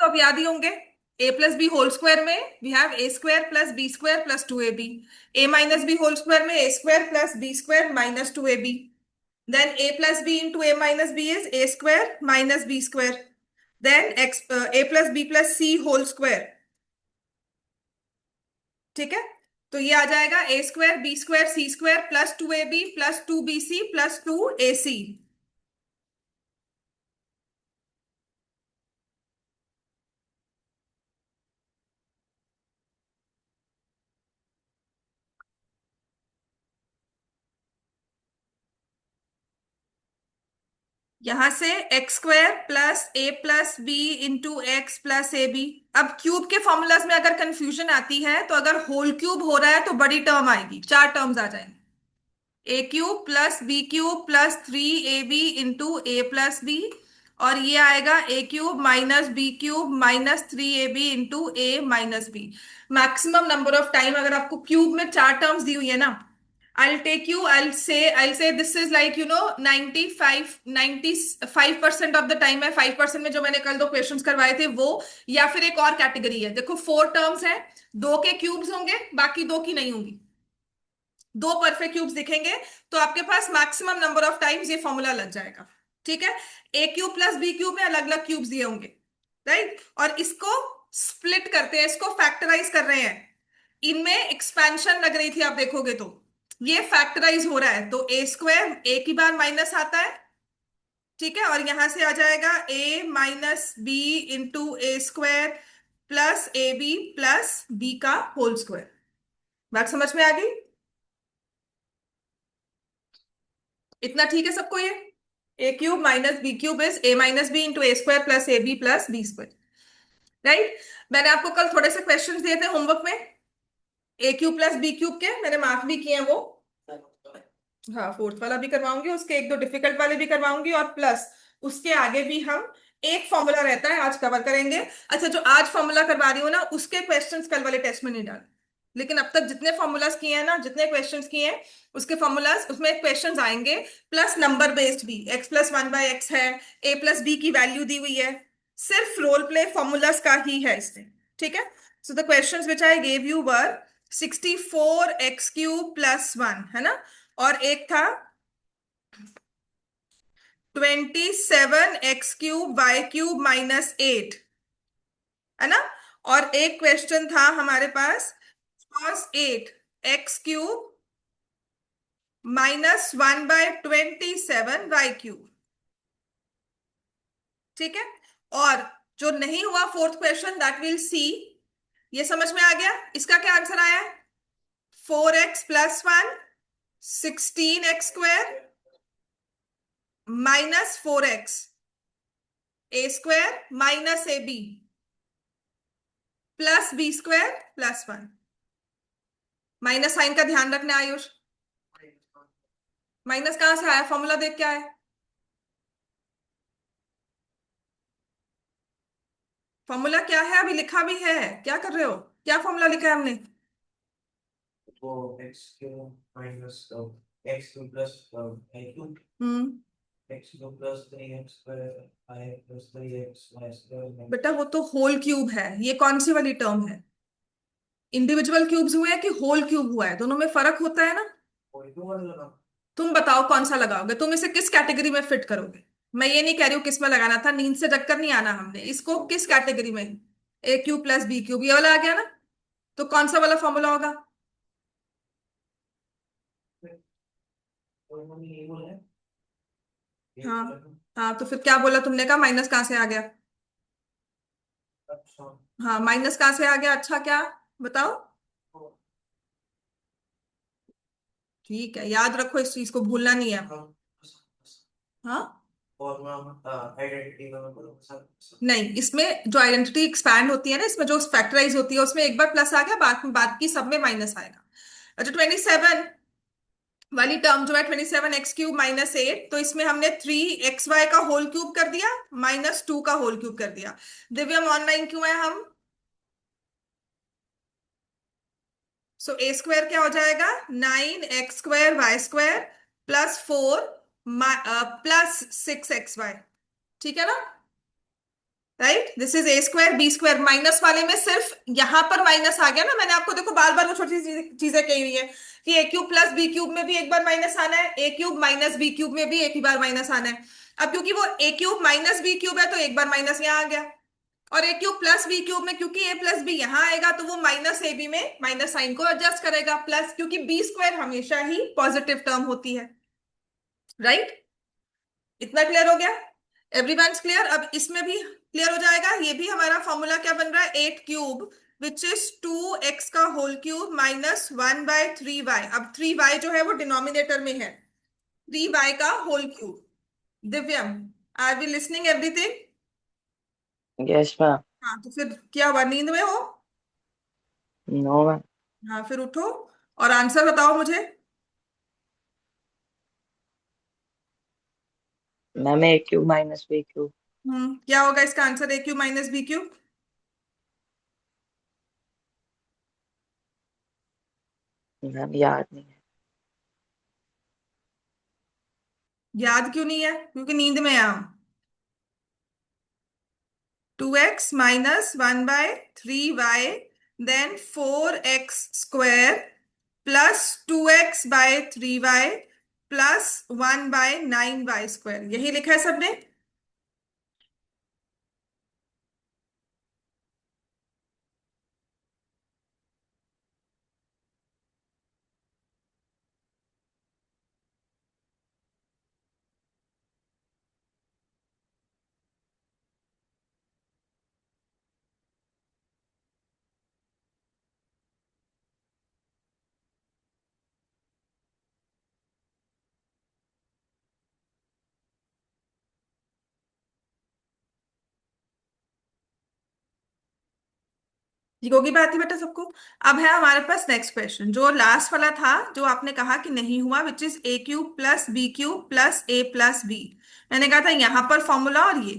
तो अब याद ही होंगे। A plus B whole square में we have A square plus B square plus two A B. A minus B whole square में A square plus B square minus two A B. Then A plus B into A minus B is A square minus B square. Then X A plus B plus C whole square. ठीक है। तो ये आ जाएगा A square B square C square plus two A B plus two B C plus two A C. यहां से X square plus A plus B into X plus A B. अब cube के फॉर्मूलाज में अगर confusion आती है तो अगर होल क्यूब हो रहा है तो बड़ी टर्म आएगी, चार टर्म्स आ जाएंगे। A cube plus B cube plus three A B into A plus B. और ये आएगा A cube minus B cube minus three A B into A minus B. Maximum number of time अगर आपको cube में चार terms दी हुई है ना, I'll say this is like 95% of the time है। 5% में जो मैंने कल दो क्वेश्चंस करवाए थे वो, या फिर एक और कैटेगरी है। देखो फोर टर्म्स है, दो के क्यूब्स होंगे बाकी दो की नहीं होंगी। दो परफेक्ट क्यूब्स दिखेंगे तो आपके पास मैक्सिमम नंबर ऑफ टाइम्स ये फॉर्मूला लग जाएगा। ठीक है। A cube plus B cube में अलग अलग क्यूब्स दिए होंगे, राइट। और इसको स्प्लिट करते हैं, इसको फैक्टराइज कर रहे हैं। इनमें एक्सपेंशन लग रही थी, आप देखोगे तो ये फैक्टराइज हो रहा है तो ए स्क्वायर ए की बार माइनस आता है। ठीक है। और यहां से आ जाएगा A minus B into A square plus A B plus B का होल स्क्वायर। बात समझ में आ गई? इतना ठीक है सबको ये? A cube minus B cube is A minus B into A square plus A B plus B square, right. मैंने आपको कल थोड़े से क्वेश्चंस दिए थे होमवर्क में, ए क्यूब प्लस बी क्यूब के, मैंने मार्क भी किए हैं वो। हाँ, फोर्थ वाला भी करवाऊंगी, उसके एक दो डिफिकल्ट वाले भी करवाऊंगी, और प्लस उसके आगे भी हम एक फॉर्मूला रहता है आज कवर करेंगे। अच्छा, जो आज फॉर्मूला करवा रही हूँ ना उसके क्वेश्चंस कल वाले टेस्ट में नहीं डाल, लेकिन अब तक जितने फॉर्मूलाज किए हैं ना, जितने क्वेश्चंस किए हैं उसके फॉर्मूलाज उसमें क्वेश्चंस आएंगे। प्लस नंबर बेस्ड भी, x plus one by x है, ए प्लस बी की वैल्यू दी हुई है, सिर्फ रोल प्ले फॉर्मूलाज का ही है इसमें। ठीक है। So the questions which I gave you were 64x³ plus one, है ना। और एक था 27x³ माइनस एट, है ना। और एक क्वेश्चन था हमारे पास cos 8x³ -1/27y³। ठीक है। और जो नहीं हुआ fourth question, that will see. ये समझ में आ गया? इसका क्या आंसर आया है? 4x+1 16x² -4x a² minus A B plus b² plus one. Minus sign का ध्यान रखना आयुष। माइनस कहां से आया? फॉर्मूला देख क्या है? फॉर्मूला क्या है? अभी लिखा भी है, क्या कर रहे हो? क्या फॉर्मूला लिखा है हमने? वो X cube minus X cube plus Y cube hmm. X cube plus 3x² Y plus 3x² बेटा वो तो होल क्यूब है, ये कौन सी वाली टर्म है? इंडिविजुअल क्यूब्स हुए हैं कि होल क्यूब हुआ है, दोनों में फर्क होता है ना। और क्यों वाला लगा। तुम बताओ कौन सा लगाओगे, तुम इसे किस कैटेगरी में फिट करोगे? मैं ये नहीं कह रही हूँ किस में लगाना था, नींद से जगकर नहीं आना हमने, इसको किस कैटेगरी में? ए क्यूब प्लस बी क्यूब ये वाला आ गया ना, तो कौन सा वाला फॉर्मूला होगा? तो हम ये बोले हैं ये हाँ। लगा। हाँ तो फिर क्या बोला तुमने? कहा माइनस कहाँ से आ गया? अच्छा। हाँ, माइनस कहाँ से आ गया? अच्छा क्या? बताओ। तो ठीक है, याद रखो, इस चीज को भूलना नहीं है। हम हाँ। और हम आइडेंटिटी का मतलब सब नहीं, इसमें जो आइडेंटिटी एक्सपैंड होती है ना, इसमें जो फैक्टराइज होती है उसमें एक बार प्लस आ गया, बाद की सब में माइनस आएगा। अच्छा, 27 वाली टर्म जो है 27x³ माइनस एट, तो इसमें हमने 3xy का होल क्यूब कर दिया -2 का होल क्यूब कर दिया। दिव्यम ऑनलाइन क्यों है हम? सो ए स्क्वायर क्या हो जाएगा? 9x² y² +4 plus 6xy। ठीक है ना। Right, this is A square B square, minus वाले में सिर्फ यहां पर माइनस आ गया ना, मैंने आपको देखो बार बार वो छोटी चीजें कही हुई है कि ए क्यूब प्लस बी क्यूब में भी एक बार माइनस आना है, A cube minus B cube में भी एक ही बार माइनस आना है। अब क्योंकि वो ए क्यूब माइनस बी क्यूब है तो एक बार माइनस यहाँ आ गया, और ए क्यूब प्लस बी क्यूब में क्योंकि ए प्लस बी यहाँ आएगा तो वो माइनस ए बी में माइनस साइन को एडजस्ट करेगा, प्लस क्योंकि बी स्क्वायर हमेशा ही पॉजिटिव टर्म होती है। राइट, इतना क्लियर हो गया? Everyone clear? अब इसमें भी क्लियर हो जाएगा। ये भी हमारा फॉर्मूला क्या बन रहा है, 8 क्यूब विच इज 2x का होल क्यूब माइनस 1/3y। अब 3y जो है वो डिनोमिनेटर में है, 3y का whole cube. Divyam, are we listening everything? Yes ma'am. हाँ, तो फिर क्या हुआ, नींद में हो? No ma'am. हाँ, फिर उठो और आंसर बताओ मुझे। Ma'am A cube minus B cube. क्या होगा इसका answer, A cube minus B cube? Ma'am याद नहीं है। याद क्यों नहीं है? क्योंकि नींद में है हम। 2x - 1/3y, then 4x² +2x/3y +1/9y², यही लिखा है सबने? ठीक होगी बात ही बेटा सबको? अब है हमारे पास नेक्स्ट क्वेश्चन, जो लास्ट वाला था, जो आपने कहा कि नहीं हुआ, which is A cube plus B cube plus A plus B. मैंने कहा था यहां पर फॉर्मूला और ये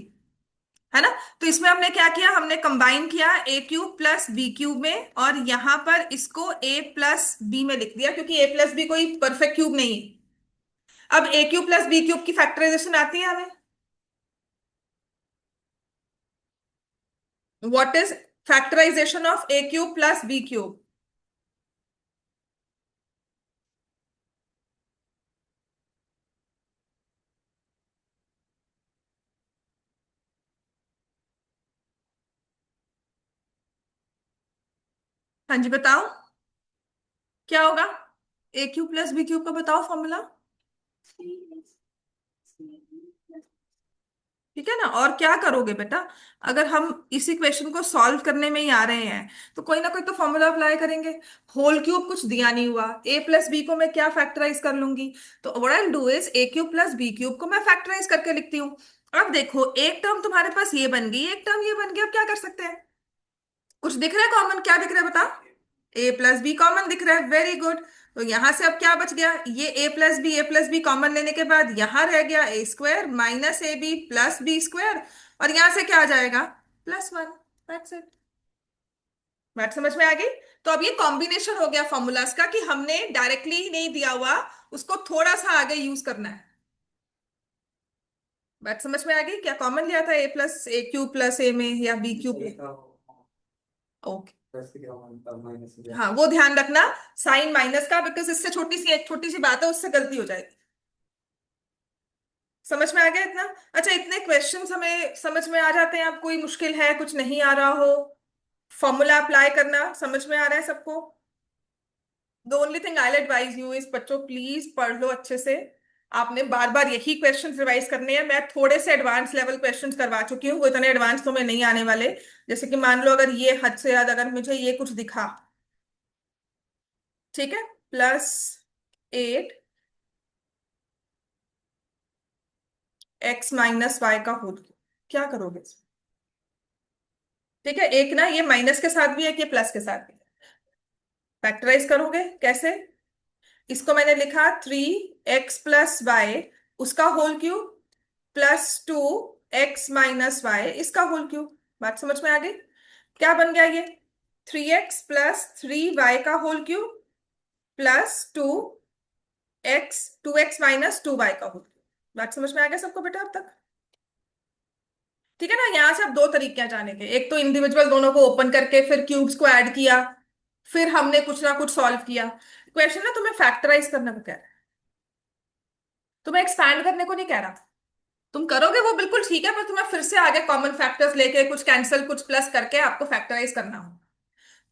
है ना, तो इसमें हमने क्या किया, हमने कंबाइन किया ए क्यूब प्लस बी क्यूब में, और यहां पर इसको ए प्लस बी में लिख दिया, क्योंकि ए प्लस बी कोई परफेक्ट क्यूब नहीं है। अब A cube plus B cube की फैक्टराइजेशन आती है हमें। What is factorization of A cube plus B cube? हाँ जी, बताओ क्या होगा A cube plus B cube का, बताओ फॉर्मूला। ठीक है ना, और क्या करोगे बेटा, अगर हम इसी क्वेश्चन को सॉल्व करने में ही आ रहे हैं तो कोई ना कोई तो फॉर्मूला अप्लाई करेंगे। होल क्यूब कुछ दिया नहीं हुआ, ए प्लस बी को मैं क्या फैक्टराइज कर लूंगी, तो what I do is A cube plus B cube को मैं फैक्टराइज करके लिखती हूँ। अब देखो, एक टर्म तुम्हारे पास ये बन गई, एक टर्म ये बन गई, अब क्या कर सकते हैं? कुछ दिख रहा है कॉमन, क्या दिख रहा है बता? ए प्लस बी कॉमन दिख रहा है, वेरी गुड। तो यहां से अब क्या बच गया, ये ए प्लस बी कॉमन लेने के बाद यहां रह गया A square minus A B plus B square, और यहां से क्या आ जाएगा, +1। That's it. बात समझ में आ गई? तो अब ये कॉम्बिनेशन हो गया फॉर्मूलाज का, कि हमने डायरेक्टली ही नहीं दिया हुआ, उसको थोड़ा सा आगे यूज करना है। बात समझ में आ गई? क्या कॉमन लिया था ए प्लस ए क्यूब प्लस ए में या बी क्यूब में? ओके, हाँ वो ध्यान रखना, साइन माइनस का, बिकॉज इससे छोटी सी एक छोटी सी बात है, उससे गलती हो जाएगी। समझ में आ गया इतना? अच्छा, इतने क्वेश्चंस हमें समझ में आ जाते हैं, अब कोई मुश्किल है, कुछ नहीं आ रहा हो, फॉर्मूला अप्लाई करना समझ में आ रहा है सबको? The only thing I advise you is, बच्चों प्लीज पढ़ लो अच्छे से। आपने बार बार यही क्वेश्चन रिवाइज करने हैं, मैं थोड़े से एडवांस लेवल क्वेश्चंस करवा चुकी हूँ, वो इतने एडवांस तो मैं नहीं आने वाले। जैसे कि मान लो अगर ये हद से याद, अगर मुझे ये कुछ दिखा, ठीक है, +8 x - y का होल, क्या करोगे? ठीक है, एक ना ये माइनस के साथ भी है, एक ये प्लस के साथ भी है। फैक्टराइज करोगे कैसे? इसको मैंने लिखा 3x + y, उसका होल क्यूब, +2x - y, इसका होल क्यूब। बात समझ में आ गई? क्या बन गया ये, 3x + 3y का whole cube +2x 2x - 2y का होल क्यूब। बात समझ में आ गया सबको बेटा अब तक? ठीक है ना। यहां से अब दो तरीके हैं जाने के, एक तो इंडिविजुअल दोनों को ओपन करके फिर क्यूब्स को ऐड किया, फिर हमने कुछ ना कुछ सॉल्व किया। क्वेश्चन ना तुम्हें फैक्टराइज करने को कह रहा है, तुम्हें एक्सपैंड करने को नहीं कह रहा। तुम करोगे वो बिल्कुल ठीक है, पर तुम्हें फिर से आगे कॉमन फैक्टर्स लेके कुछ कैंसिल कुछ प्लस करके आपको फैक्टराइज करना हो।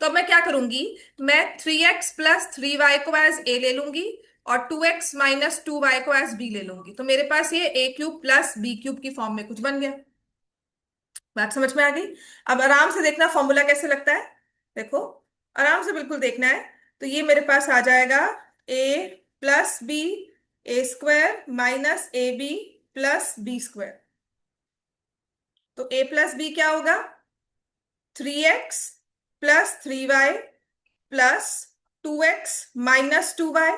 तो अब मैं क्या करूंगी, मैं 3x+3y को एज ए ले लूंगी और 2x-2y को एज बी ले लूंगी, तो मेरे पास ये a³ + b³ की फॉर्म में कुछ बन गया। बात समझ में आ गई। अब आराम से देखना फॉर्मूला कैसे लगता है, देखो, आराम से बिल्कुल देखना है। तो ये मेरे पास आ जाएगा a+b a² - ab+b²। तो a+b क्या होगा, 3x+3y +2x-2y।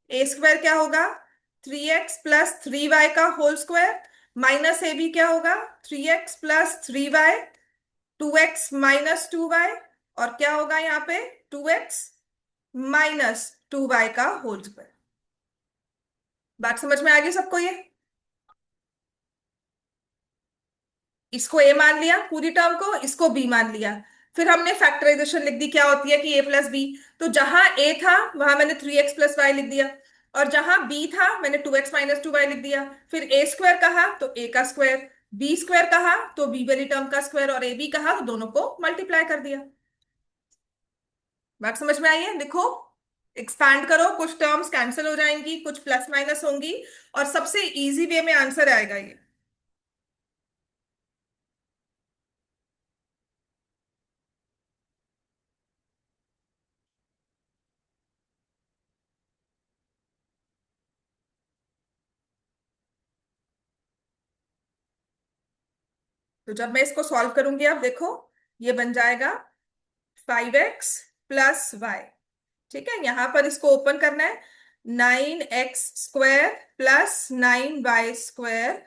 ए स्क्वायर क्या होगा, 3x+3y का whole square, minus A B क्या होगा, 3x+3y 2x-2y, और क्या होगा यहाँ पे 2x-2y का होल स्क्वायर। बात समझ में आ गई सबको ये। इसको ए मान लिया पूरी टर्म को, इसको बी मान लिया, फिर हमने फैक्टराइजेशन लिख दी, क्या होती है कि a+b। तो जहां a था वहां मैंने 3x+y लिख दिया, और जहां b था मैंने 2x-2y लिख दिया। फिर ए स्क्वायर कहा तो a का स्क्वायर, बी स्क्वायर कहा तो बी वाली टर्म का स्क्वायर, और ए बी कहा तो दोनों को मल्टीप्लाई कर दिया। बात समझ में आई है, लिखो, एक्सपैंड करो, कुछ टर्म्स कैंसिल हो जाएंगी, कुछ प्लस माइनस होंगी, और सबसे इजी वे में आंसर आएगा ये। तो जब मैं इसको सॉल्व करूंगी, आप देखो, ये बन जाएगा 5x+y। ठीक है, यहां पर इसको ओपन करना है, 9x² + 9y²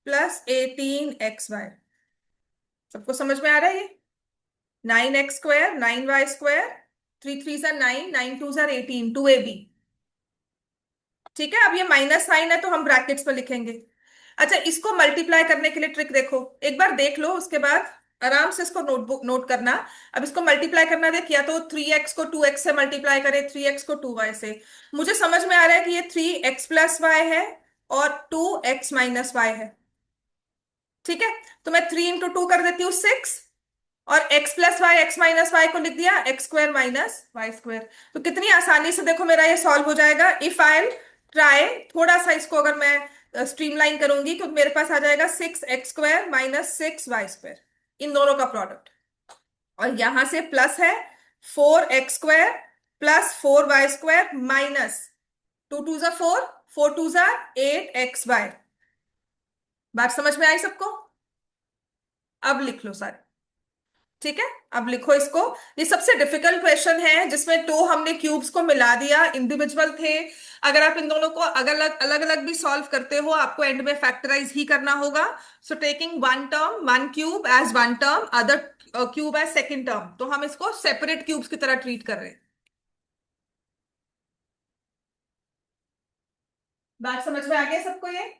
+18xy। सबको समझ में आ रहा है ये, 9x² 9y², 3 3 9, 9 2 18, 2ab। ठीक है, अब ये माइनस साइन है तो हम ब्रैकेट्स में लिखेंगे। अच्छा, इसको मल्टीप्लाई करने के लिए ट्रिक देखो, एक बार देख लो, उसके बाद आराम से इसको नोटबुक नोट करना। अब इसको मल्टीप्लाई करना देख, या तो 3x को 2x से मल्टीप्लाई करे, 3x को 2y से। मुझे समझ में आ रहा है कि ये 3x+y है और 2x-y है। ठीक है, तो मैं 3 × 2 कर देती हूँ 6, और x+y x-y को लिख दिया x² - y²। तो कितनी आसानी से देखो मेरा ये सॉल्व हो जाएगा। इफ आई ट्राई थोड़ा सा इसको, अगर मैं स्ट्रीमलाइन करूंगी, तो मेरे पास आ जाएगा 6x² - 6y², इन दोनों का प्रोडक्ट, और यहां से प्लस है 4x² +4y² माइनस 2 2 4, 4 2 8xy। बात समझ में आई सबको, अब लिख लो सारे। ठीक है, अब लिखो इसको। ये सबसे डिफिकल्ट क्वेश्चन है जिसमें तो हमने क्यूब्स को मिला दिया, इंडिविजुअल थे। अगर आप इन दोनों को अलग अलग अलग भी सॉल्व करते हो, आपको एंड में फैक्टराइज ही करना होगा। So taking one term, one cube as one term, other cube as second term, तो हम इसको सेपरेट क्यूब्स की तरह ट्रीट कर रहे हैं। बात समझ में आ गया सबको ये।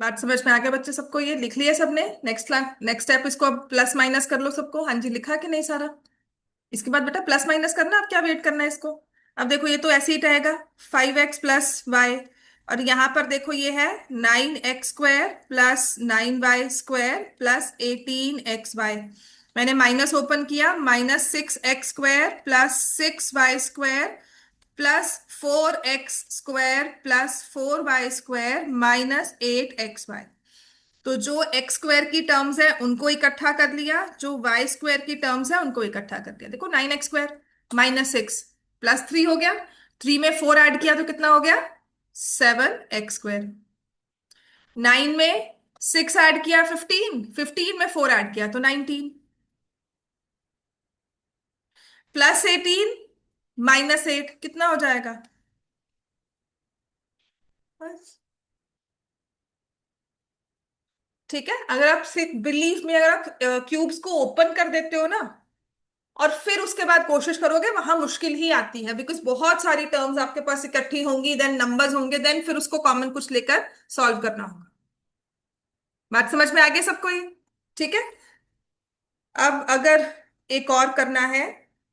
बात समझ में आ गया बच्चे सबको, ये लिख लिया सबने। नेक्स्ट नेक्स्ट स्टेप, इसको अब प्लस माइनस कर लो सबको। हाँ जी, लिखा कि नहीं सारा। इसके बाद बेटा प्लस माइनस करना, अब क्या वेट करना है इसको। अब देखो ये तो ऐसे ही रहेगा, 5x+y, और यहाँ पर देखो ये है 9x² + 9y² + 18xy। मैंने माइनस ओपन किया, -6x² plus 6y² plus 4x² plus 4y² -8xy। तो जो x² की टर्म्स है उनको इकट्ठा कर लिया, जो y² की टर्म्स है उनको इकट्ठा कर दिया। देखो 9x² -6 प्लस 3 हो गया, 3 में 4 ऐड किया तो कितना हो गया, 7x²। 9 में 6 ऐड किया 15, 15 में 4 ऐड किया तो 19, प्लस 18 -8 कितना हो जाएगा, बस। ठीक है, अगर आप सिर्फ बिलीव में, अगर आप क्यूब्स को ओपन कर देते हो ना और फिर उसके बाद कोशिश करोगे, वहां मुश्किल ही आती है, बिकॉज बहुत सारी टर्म्स आपके पास इकट्ठी होंगी, देन नंबर्स होंगे, देन फिर उसको कॉमन कुछ लेकर सॉल्व करना होगा। बात समझ में आ गई सबको ये? ठीक है। अब अगर एक और करना है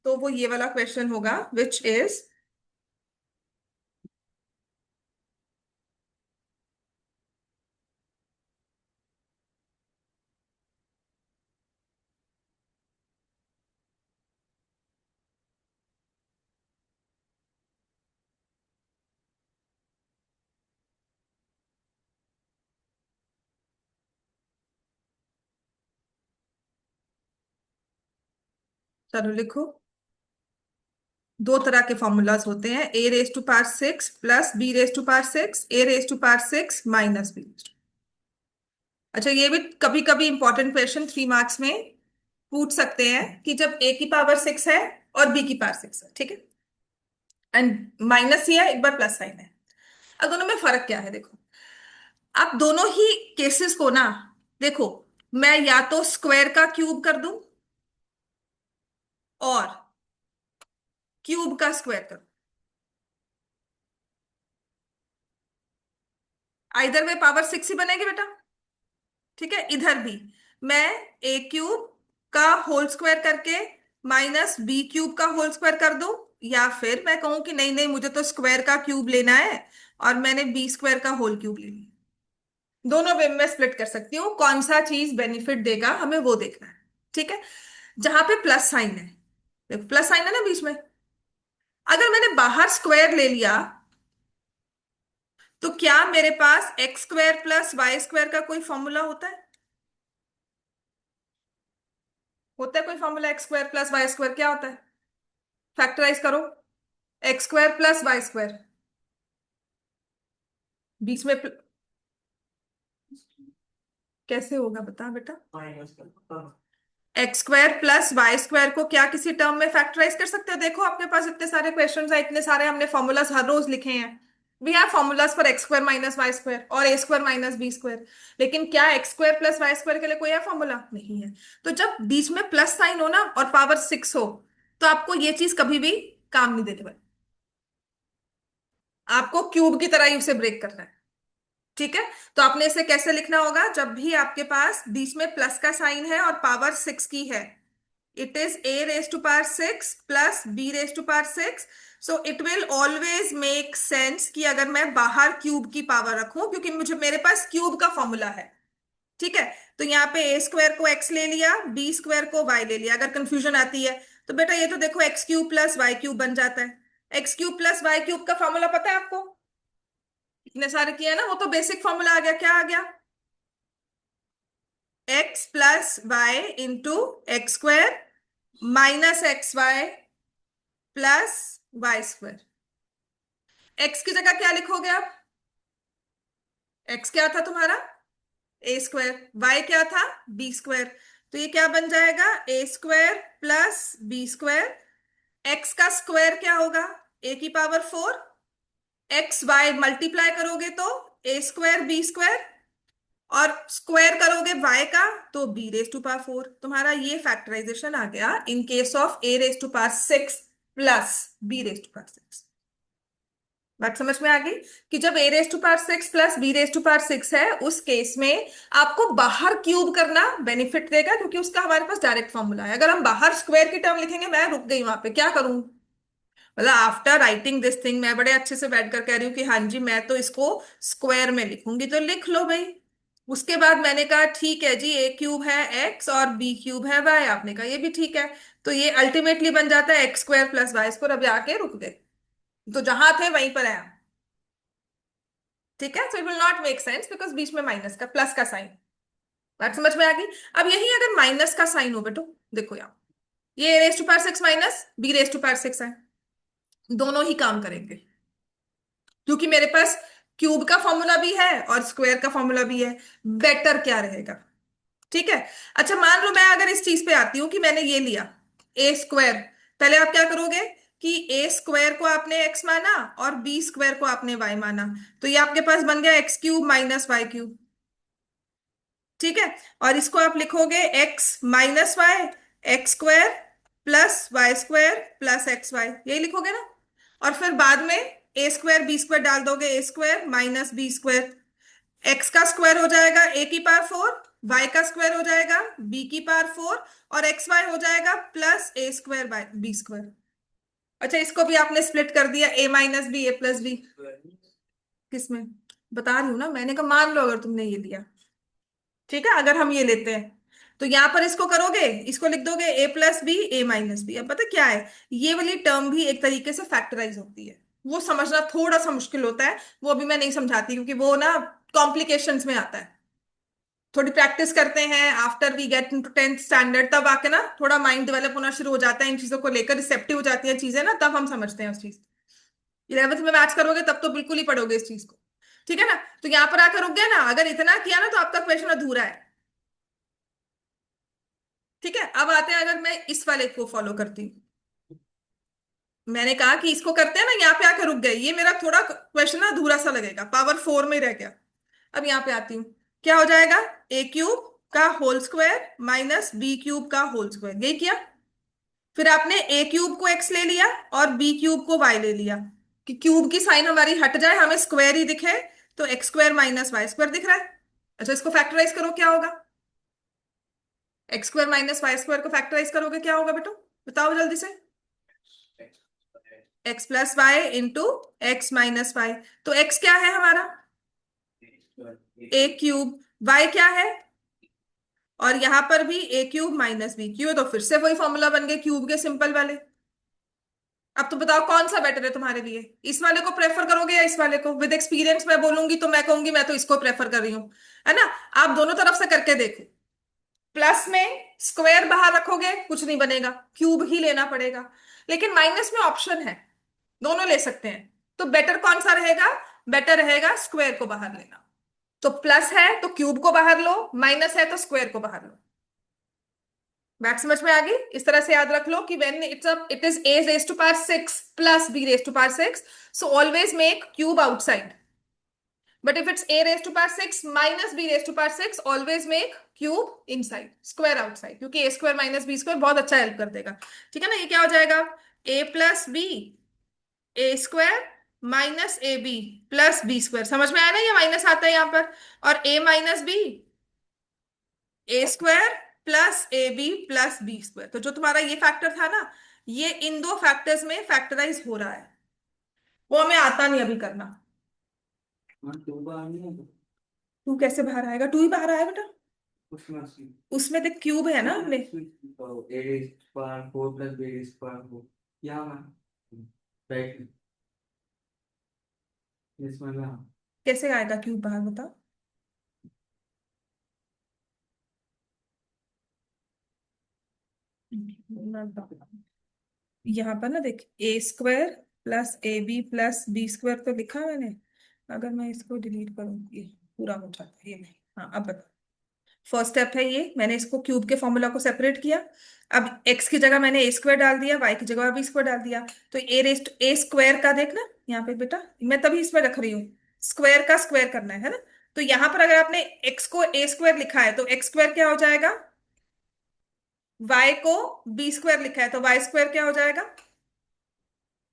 तो वो ये वाला क्वेश्चन होगा, विच इज, चलो लिखो। दो तरह के फॉर्मूलाज होते हैं, a⁻⁶ plus b⁻⁶, a⁻⁶ minus b। अच्छा, ये भी कभी कभी इंपॉर्टेंट क्वेश्चन 3 मार्क्स में पूछ सकते हैं कि जब a की पावर 6 है और b की पावर 6 है, ठीक है, एंड माइनस ही है, एक बार प्लस साइन है। अब दोनों में फर्क क्या है, देखो। आप दोनों ही केसेस को ना, देखो, मैं या तो स्क्वायर का क्यूब कर दूं और क्यूब का स्क्वायर कर दूं, आइदर वे पावर 6 ही बनेगी बेटा। ठीक है, इधर भी मैं a³ का होल स्क्वायर करके -b³ का होल स्क्वायर कर दूं, या फिर मैं कहूं कि नहीं नहीं, मुझे तो स्क्वायर का क्यूब लेना है और मैंने b² का होल क्यूब ले लिया। दोनों वे में स्प्लिट कर सकती हूँ, कौन सा चीज बेनिफिट देगा हमें वो देखना है। ठीक है, जहां पे प्लस साइन है, देखो प्लस साइन है ना बीच में, अगर मैंने बाहर स्क्वायर ले लिया तो क्या मेरे पास x² प्लस y² का कोई फॉर्मूला होता है? होता है कोई फॉर्मूला x² प्लस y²? क्या होता है? फैक्टराइज करो, x² प्लस y², बीच में कैसे होगा बता बेटा। माइनस कर। x² प्लस y² को क्या किसी टर्म में फैक्टराइज कर सकते हो? देखो आपके पास इतने सारे क्वेश्चंस हैं, इतने सारे हमने फॉर्मूलाज हर रोज लिखे हैं। We have formulas for x² minus y² और a² माइनस b², लेकिन क्या x² प्लस y² के लिए कोई है फॉर्मूला? नहीं है। तो जब बीच में प्लस साइन हो ना और पावर 6 हो, तो आपको ये चीज कभी भी काम नहीं देने वाली, आपको क्यूब की तरह ही उसे ब्रेक करना है। ठीक है, तो आपने इसे कैसे लिखना होगा, जब भी आपके पास बीच में प्लस का साइन है और पावर 6 की है, it is a⁻⁶ plus b⁻⁶। So it will always make sense कि अगर मैं बाहर क्यूब की पावर रखूं, क्योंकि मुझे मेरे पास क्यूब का फॉर्मूला है। ठीक है, तो यहाँ पे a² को x ले लिया, b² को y ले लिया। अगर कंफ्यूजन आती है तो बेटा ये तो देखो x³ प्लस y³ बन जाता है। x³ प्लस y³ का फॉर्मूला पता है आपको? इतने सारे किए ना, वो तो बेसिक फॉर्मूला आ गया। क्या आ गया? x plus Y into x² minus xy plus y²। x की जगह क्या लिखोगे आप? x क्या था तुम्हारा? a²। y क्या था? b²। तो ये क्या बन जाएगा? a² plus b²। x का स्क्वायर क्या होगा? a⁴। x y मल्टीप्लाई करोगे तो a² b², और स्क्वायर करोगे y का तो b⁴। तुम्हारा ये फैक्टराइजेशन आ गया in case of a⁶ plus b⁶। बात समझ में आ गई कि जब a⁶ प्लस b⁶ है, उस केस में आपको बाहर क्यूब करना बेनिफिट देगा, क्योंकि उसका हमारे पास डायरेक्ट फॉर्मूला है। अगर हम बाहर स्क्वायर की टर्म लिखेंगे, मैं रुक गई वहां पे, क्या करूं, मतलब आफ्टर राइटिंग दिस थिंग मैं बड़े अच्छे से बैठ कर कह रही हूँ कि हाँ जी मैं तो इसको स्क्वायर में लिखूंगी, तो लिख लो भाई। उसके बाद मैंने कहा ठीक है जी, ए क्यूब है एक्स और बी क्यूब है वाई, आपने कहा ये भी ठीक है। तो ये अल्टीमेटली बन जाता है X square plus Y square. अब आके रुक गए, तो जहां थे वहीं पर है आप। ठीक है, so it will not make sense because बीच में माइनस का प्लस का साइन। बात समझ में आ गई? अब यही अगर माइनस का साइन हो बेटो, देखो यहाँ, ये raise to power six minus B raise to power six है, दोनों ही काम करेंगे क्योंकि मेरे पास क्यूब का फॉर्मूला भी है और स्क्वायर का फॉर्मूला भी है। बेटर क्या रहेगा? ठीक है। अच्छा मान लो मैं अगर इस चीज पे आती हूं कि मैंने ये लिया ए स्क्वायर, पहले आप क्या करोगे कि ए स्क्वायर को आपने एक्स माना और बी स्क्वायर को आपने वाई माना, तो ये आपके पास बन गया X cube minus Y cube. ठीक है, और इसको आप लिखोगे X minus Y X square plus Y square plus X Y, यही लिखोगे ना। और फिर बाद में ए स्क्वायर बी स्क्वायर डाल दोगे, A square minus B square, X का स्क्वायर हो जाएगा ए की पावर फोर, वाई का स्क्वायर हो जाएगा बी की पावर फोर, और एक्स वाई हो जाएगा plus A square by B square. अच्छा इसको भी आपने स्प्लिट कर दिया, A minus B A plus B. किसमें? बता रही हूँ ना, मैंने कहा मान लो अगर तुमने ये लिया, ठीक है, अगर हम ये लेते हैं तो यहां पर इसको करोगे, इसको लिख दोगे ए plus B A minus B. अब पता क्या है, ये वाली टर्म भी एक तरीके से फैक्टराइज होती है, वो समझना थोड़ा सा मुश्किल होता है, वो अभी मैं नहीं समझाती क्योंकि वो ना कॉम्प्लिकेशंस में आता है। थोड़ी प्रैक्टिस करते हैं after we get into tenth standard, तब आके ना थोड़ा माइंड डेवलप होना शुरू हो जाता है इन चीजों को लेकर, रिसेप्टिव हो जाती है चीजें ना, तब हम समझते हैं उस चीज। इलेवेंथ में मैथ्स करोगे तब तो बिल्कुल ही पढ़ोगे इस चीज को। ठीक है ना, तो यहां पर आकर रुक गया ना, अगर इतना किया ना तो आपका क्वेश्चन अधूरा है। ठीक है, अब आते हैं अगर मैं इस वाले को फॉलो करती हूँ, मैंने कहा कि इसको करते हैं ना, यहाँ पे आकर रुक गए, ये मेरा थोड़ा क्वेश्चन ना अधूरा सा लगेगा, पावर फोर में ही रह गया। अब यहाँ पे आती हूँ, क्या हो जाएगा, ए क्यूब का whole square minus B cube का होल स्क्वायर, यही किया। फिर आपने ए क्यूब को एक्स ले लिया और बी क्यूब को वाई ले लिया, कि क्यूब की साइन हमारी हट जाए, हमें स्क्वायर ही दिखे, तो X square minus Y square दिख रहा है। अच्छा इसको फैक्टराइज करो, क्या होगा, X square minus Y square को फैक्टराइज करोगे क्या होगा बेटो, बताओ जल्दी से। X plus Y into X minus Y, तो एक्स क्या है हमारा, ए क्यूब, वाई क्या है, और यहां पर भी ए क्यूब माइनस बी क्यूब, तो फिर से वही फॉर्मूला बन गए क्यूब के सिंपल वाले। अब तो बताओ कौन सा बेटर है तुम्हारे लिए, इस वाले को प्रेफर करोगे या इस वाले को? विद एक्सपीरियंस मैं बोलूंगी तो मैं कहूंगी मैं तो इसको प्रेफर कर रही हूँ, है ना। आप दोनों तरफ से करके देखो, प्लस में स्क्वायर बाहर रखोगे कुछ नहीं बनेगा, क्यूब ही लेना पड़ेगा, लेकिन माइनस में ऑप्शन है, दोनों ले सकते हैं, तो बेटर कौन सा रहेगा, बेटर रहेगा स्क्वायर को बाहर लेना। तो प्लस है तो क्यूब को बाहर लो, माइनस है तो स्क्वायर को बाहर लो। बात समझ में आ गई? इस तरह से याद रख लो कि when it is a raise to power 6 plus b raise to power 6, so always make cube outside, but if it's a raise to power 6 minus b raise to power 6 always make cube inside, square outside, क्योंकि a square minus B square बहुत अच्छा help कर देगा। ठीक है ना, ये क्या हो जाएगा, a plus B A square minus A B plus B square, समझ में आया ना, ये माइनस आता है यहाँ पर, और a minus B A square plus A B plus B square, तो जो तुम्हारा ये फैक्टर था ना, ये इन दो फैक्टर्स में फैक्टराइज हो रहा है, वो हमें आता नहीं अभी करना। टू कैसे बाहर आएगा, टू ही बाहर आया बेटा, उसमें देख क्यूब है ना हमने, कैसे आएगा क्यूब बाहर बताओ। यहाँ पर ना देख, A square plus A B plus B square तो लिखा है मैंने, अगर मैं इसको डिलीट करूँ ये पूरा हो जाता है, ये नहीं, हाँ अब बता। फर्स्ट स्टेप है ये, मैंने इसको क्यूब के फॉर्मूला को सेपरेट किया, अब एक्स की जगह मैंने ए स्क्वायर डाल दिया, वाई की जगह बी स्क्वायर डाल दिया, तो ए स्क्वायर का देखना यहाँ पे बेटा, मैं तभी इसमें रख रही हूँ, स्क्वायर का स्क्वायर करना है ना, तो यहाँ पर अगर आपने एक्स को ए स्क्वायर लिखा है तो एक्स स्क्वायर क्या हो जाएगा, वाई को बी स्क्वायर लिखा है तो वाई स्क्वायर क्या हो जाएगा,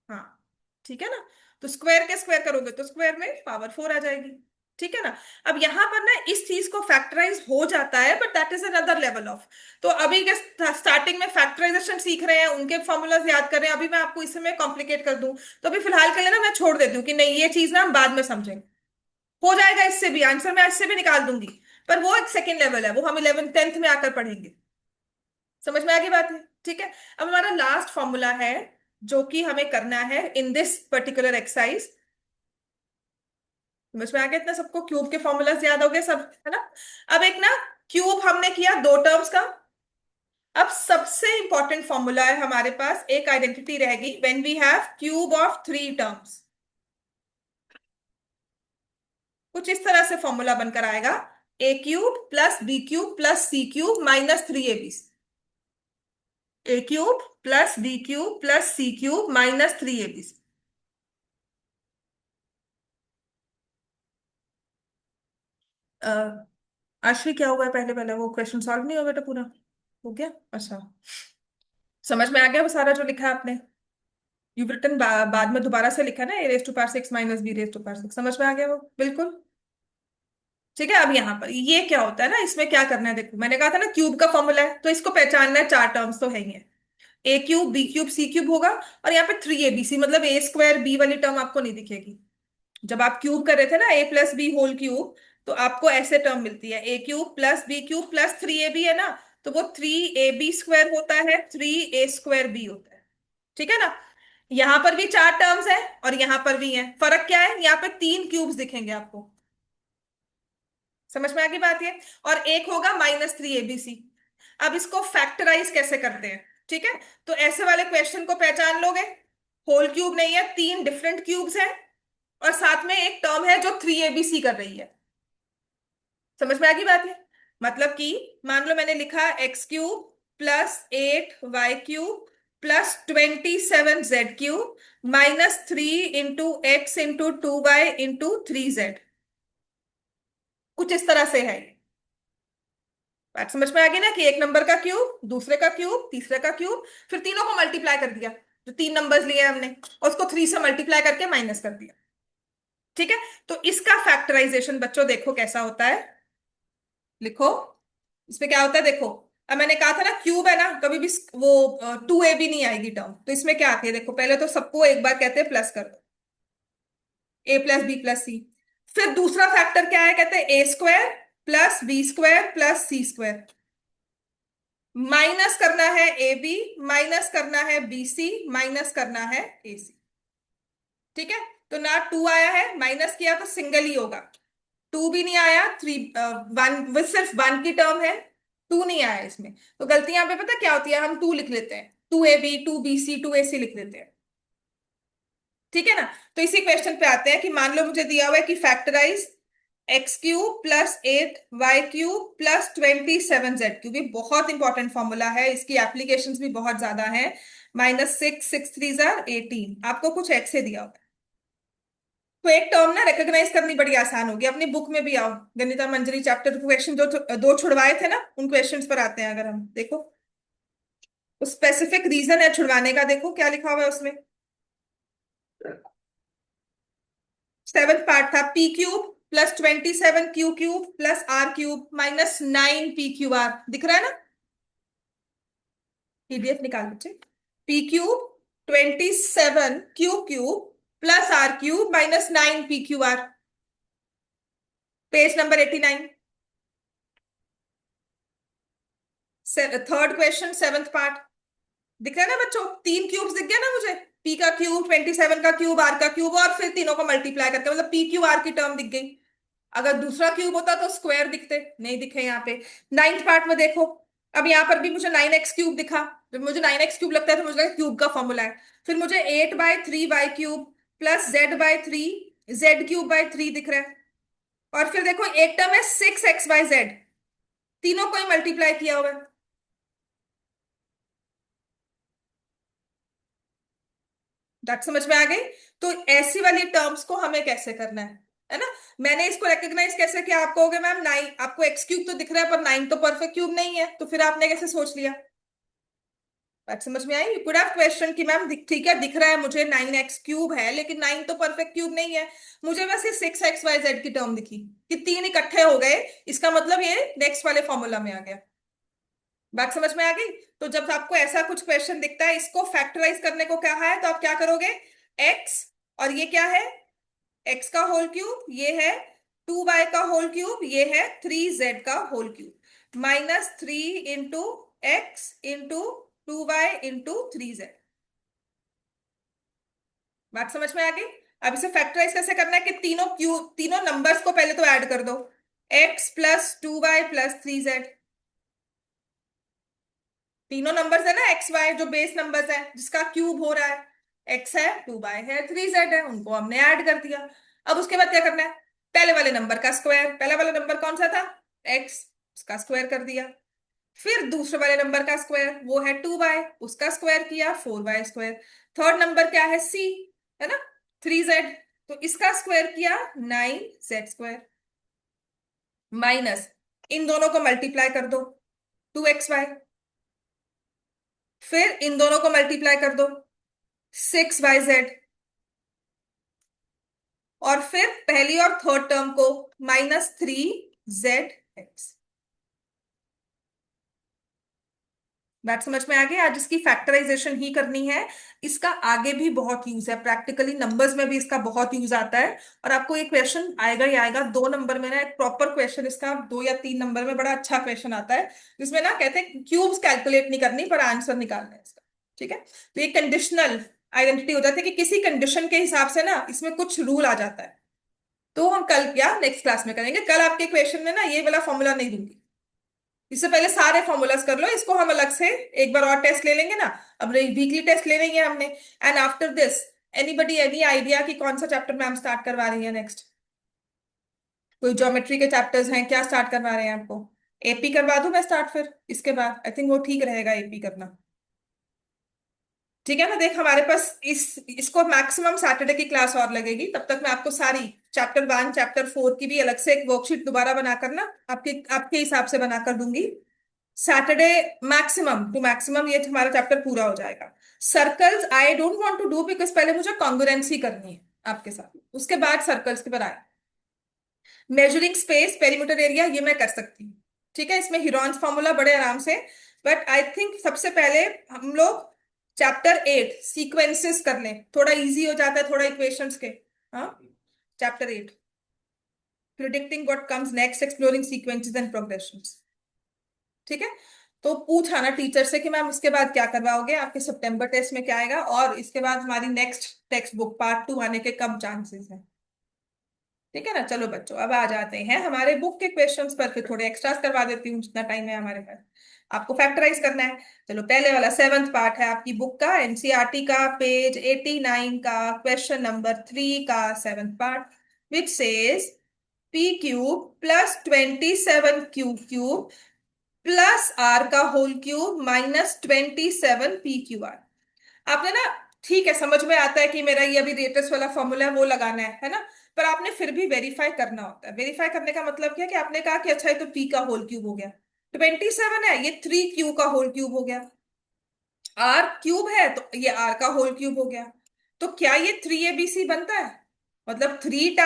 हाँ ठीक है ना, तो स्क्वायर के स्क्वायर करोगे तो स्क्वायर में पावर फोर आ जाएगी। ठीक है ना, अब यहां पर ना इस चीज को फैक्टराइज हो जाता है, but that is another level of, तो अभी के स्टार्टिंग में फैक्टराइजेशन सीख रहे हैं, उनके फॉर्मूलाज याद कर रहे हैं, अभी मैं आपको इसमें कॉम्प्लिकेट कर दूं, तो अभी फिलहाल के लिए ना मैं छोड़ देती हूँ कि नहीं ये चीज ना हम बाद में समझेंगे, हो जाएगा इससे भी आंसर मैं इससे भी निकाल दूंगी, पर वो एक सेकेंड लेवल है, वो हम 11th 10th में आकर पढ़ेंगे। समझ में आ गई बात है? ठीक है। अब हमारा लास्ट फॉर्मूला है जो कि हमें करना है इन दिस पर्टिकुलर एक्सरसाइज। समझ में आ गया इतना सबको? क्यूब के फॉर्मूलाज याद हो गए सब, है ना? अब एक ना क्यूब हमने किया दो टर्म्स का। अब सबसे इंपॉर्टेंट फॉर्मूला है हमारे पास, एक आइडेंटिटी रहेगी when we have cube of three terms. कुछ इस तरह से फॉर्मूला बनकर आएगा, A cube plus B cube plus C cube minus three A B. A cube plus B cube plus C cube minus three A B. Ashvi क्या हुआ है? पहले पहले वो क्वेश्चन सॉल्व नहीं हो बेटा पूरा? हो गया? अच्छा, समझ में आ गया वो सारा जो लिखा है आपने? यू रिटन बाद में दोबारा से लिखा ना, A raise to power six minus B raise to power six. समझ में आ गया वो बिल्कुल? ठीक है। अब यहाँ पर ये क्या होता है ना, इसमें क्या करना है देखो, मैंने कहा था ना क्यूब का फॉर्मूला है, तो इसको पहचानना है, चार टर्म्स तो है ही है। A cube B cube C cube होगा, और यहाँ पे थ्री ए बी सी, मतलब ए स्क्वायर बी वाली टर्म आपको नहीं दिखेगी। जब आप क्यूब कर रहे थे ना A plus B whole cube, तो आपको ऐसे टर्म मिलती है, A cube plus B cube plus three A B है ना, तो वो थ्री ए बी स्क्वायर होता है, थ्री ए स्क्वायर बी होता है। ठीक है ना? यहां पर भी चार टर्म्स है और यहां पर भी है। फर्क क्या है? यहाँ पे तीन क्यूब्स दिखेंगे आपको। समझ में आ गई बात ये? और एक होगा माइनस थ्री एबीसी। अब इसको फैक्टराइज कैसे करते हैं? ठीक है, तो ऐसे वाले क्वेश्चन को पहचान लोगे, होल क्यूब नहीं है, तीन डिफरेंट क्यूब्स हैं, और साथ में एक टर्म है जो थ्री एबीसी कर रही है। समझ में आ गई बात है? मतलब कि मान लो मैंने लिखा X cube plus eight Y cube plus 27 z cube minus three into X into two Y into three Z. कुछ इस तरह से है। बात समझ में आ गई ना, कि एक नंबर का क्यूब, दूसरे का क्यूब, तीसरे का क्यूब, फिर तीनों को मल्टीप्लाई कर दिया, जो तीन नंबर्स लिए हमने, और उसको थ्री से मल्टीप्लाई करके माइनस कर दिया। ठीक है, तो इसका फैक्टराइजेशन बच्चों देखो कैसा होता है। लिखो, इसमें क्या होता है देखो। अब मैंने कहा था ना क्यूब है ना, कभी भी वो टू ए भी नहीं आएगी टर्म, तो इसमें क्या आती है देखो, पहले तो सबको एक बार कहते हैं प्लस कर दो, A plus B plus C. फिर दूसरा फैक्टर क्या है, कहते हैं A square plus B square plus C square. Minus करना है ए बी, माइनस करना है बी सी, माइनस करना है ए सी। ठीक है, तो ना टू आया है, माइनस किया तो सिंगल ही होगा। टू भी नहीं आया, थ्री वन, सिर्फ वन की टर्म है, टू नहीं आया इसमें। तो गलती यहाँ पे पता क्या होती है, हम टू लिख लेते हैं, two A B two B C two A C लिख लेते हैं। ठीक है ना? तो इसी क्वेश्चन पे आते हैं कि मान लो मुझे दिया हुआ है कि factorize X cube plus eight Y cube plus 27 z cube. ये बहुत इंपॉर्टेंट फॉर्मूला है, इसकी एप्लीकेशंस भी बहुत ज्यादा है। Minus six six three jar 18, आपको कुछ एक्स से दिया होगा। तो एक टर्म ना रिकॉग्नाइज करनी बड़ी आसान होगी, अपनी बुक में भी आओ, गणिता मंजरी चैप्टर क्वेश्चन जो दो छुड़वाए थे ना, उन क्वेश्चंस पर आते हैं। अगर हम देखो, स्पेसिफिक रीजन है छुड़वाने का, देखो क्या लिखा हुआ है उसमें। सेवेंथ पार्ट था, P cube plus 27 Q cube plus R cube minus 9 p Q R. दिख रहा है ना? पीडीएफ निकाल बच्चे। P cube 27 Q cube plus R cube minus 9 p Q R. Page number 89, third question seventh part. दिख रहा है ना बच्चों? तीन क्यूब्स दिख गया ना मुझे, पी का क्यूब 27 का क्यूब आर का क्यूब, और फिर तीनों को मल्टीप्लाई करके, मतलब पी क्यू आर की टर्म दिख गई। अगर दूसरा क्यूब होता तो स्क्वायर दिखते, नहीं दिखे यहाँ पे। नाइन्थ पार्ट में देखो, अब यहाँ पर भी मुझे 9 x क्यूब दिखा। जब मुझे 9 x क्यूब लगता है तो मुझे लगा क्यूब का फॉर्मूला है। फिर मुझे 8/3 y cube plus z/3 z³ दिख रहा है। और फिर देखो एक टर्म है 6 x/z, तीनों को ही मल्टीप्लाई किया हुआ है। बात समझ में आ गई? तो ऐसी वाली टर्म्स को हमें कैसे करना है ना? मैंने इसको रिकॉग्नाइज कैसे किया? आप कहोगे मैम नाइन, आपको एक्स क्यूब तो दिख रहा है पर नाइन तो परफेक्ट क्यूब नहीं है, तो फिर आपने कैसे सोच लिया? बात समझ में आई? यू कुड हैव क्वेश्चन कि मैम ठीक है, दिख रहा है मुझे 9 x क्यूब है, लेकिन नाइन तो परफेक्ट क्यूब नहीं है। मुझे बस ये 6 x y z की टर्म दिखी कि तीन इकट्ठे हो गए, इसका मतलब ये नेक्स्ट वाले फॉर्मूला में आ गया। बात समझ में आ गई? तो जब आपको ऐसा कुछ क्वेश्चन दिखता है, इसको फैक्टराइज करने को कहा है, तो आप क्या करोगे? एक्स, और ये क्या है? एक्स का होल क्यूब, ये है 2y का होल क्यूब, ये है 3z का whole cube, minus 3 × x × 2y × 3z। बात समझ में आ गई? अब इसे फैक्टराइज कैसे करना है कि तीनों नंबर्स को पहले तो ऐड कर दो, x plus 2y plus 3z। तीनों नंबर्स है ना, एक्स वाई जो बेस नंबर्स है जिसका क्यूब हो रहा है, x है, 2y है, 3z है, उनको हमने ऐड कर दिया। अब उसके बाद क्या करना है, पहले वाले नंबर का स्क्वायर, पहला वाला नंबर कौन सा था, x, उसका स्क्वायर कर दिया। फिर दूसरे वाले नंबर का स्क्वायर, वो है 2y, उसका स्क्वायर किया, 4y²। थर्ड नंबर क्या है, c, है ना, 3z, तो इसका स्क्वायर किया, 9z², माइनस इन दोनों को मल्टीप्लाई कर दो, 2xy, फिर इन दोनों को मल्टीप्लाई कर दो, 6yz, और फिर पहली और थर्ड टर्म को -3zx। बात समझ में आ गई? आज इसकी फैक्टराइजेशन ही करनी है। इसका आगे भी बहुत यूज है, प्रैक्टिकली नंबर्स में भी इसका बहुत यूज आता है। और आपको एक क्वेश्चन आएगा ही आएगा 2 नंबर में ना, एक प्रॉपर क्वेश्चन इसका 2 या 3 नंबर में बड़ा अच्छा क्वेश्चन आता है, जिसमें ना कहते हैं क्यूब्स कैलकुलेट नहीं करनी पर आंसर निकालना है इसका। ठीक है, तो ये कंडीशनल आइडेंटिटी हो जाती है कि किसी कंडीशन के हिसाब से ना इसमें कुछ रूल आ जाता है। तो हम कल या नेक्स्ट क्लास में करेंगे। कल आपके क्वेश्चन में ना ये वाला फॉर्मूला नहीं दूंगी, इससे पहले सारे फॉर्मूलाज कर लो, इसको हम अलग से एक बार और टेस्ट ले लेंगे ना। अब वीकली टेस्ट ले लेंगे हमने। And after this anybody any idea कि कौन सा चैप्टर मैम स्टार्ट करवा रही है नेक्स्ट? कोई ज्योमेट्री के चैप्टर्स हैं क्या स्टार्ट करवा रहे हैं आपको? एपी करवा दूं मैं स्टार्ट फिर इसके बाद? आई थिंक वो ठीक रहेगा एपी करना। ठीक है ना, देख हमारे पास इसको मैक्सिमम सैटरडे की क्लास और लगेगी, तब तक मैं आपको सारी चैप्टर 1 चैप्टर 4 की भी अलग से एक वर्कशीट दोबारा बनाकर ना आपके आपके हिसाब से बनाकर दूंगी। सैटरडे मैक्सिमम टू मैक्सिमम ये हमारा चैप्टर पूरा हो जाएगा। Circles I don't want to do because पहले मुझे कॉन्ग्रुएंसी करनी है आपके साथ, उसके बाद सर्कल्स के पर आए। मेजरिंग स्पेस, पेरीमीटर एरिया, ये मैं कर सकती हूँ। ठीक है, इसमें हिरॉन्स फॉर्मूला बड़े आराम से। बट आई थिंक सबसे पहले हम लोग चैप्टर 8 सीक्वेंसेस कर लें, थोड़ा इजी हो जाता है थोड़ा इक्वेशंस के। हाँ, chapter 8 predicting what comes next, exploring sequences and progressions. ठीक है, तो पूछा ना टीचर से कि मैम उसके बाद क्या करवाओगे, आपके सितंबर टेस्ट में क्या आएगा, और इसके बाद हमारी नेक्स्ट टेक्स्ट बुक पार्ट 2 आने के कब चांसेस हैं। ठीक है ना, चलो बच्चों अब आ जाते हैं हमारे बुक के क्वेश्चंस पर, फिर थोड़े एक्स्ट्रास करवा देती हूँ जितना टाइम है हमारे पास। आपको फैक्टराइज करना है। चलो पहले वाला 7th पार्ट है आपकी बुक का, एनसीईआरटी का, पेज 89 का, क्वेश्चन नंबर 3 का 7th part, which says p³ + 27q³ plus r का होल क्यूब -27p³r। आपने ना, ठीक है समझ में आता है कि मेरा ये अभी रेटस वाला फॉर्मूला है वो लगाना है ना, पर आपने फिर भी वेरीफाई करना होता है। वेरीफाई करने का मतलब क्या कि आपने कहा कि अच्छा ये तो p का होल क्यूब हो गया, 27 है, ये 3q का होल क्यूब हो गया, r क्यूब है तो ये r का होल क्यूब हो गया। तो क्या ये 3abc बनता है? मतलब 3 ×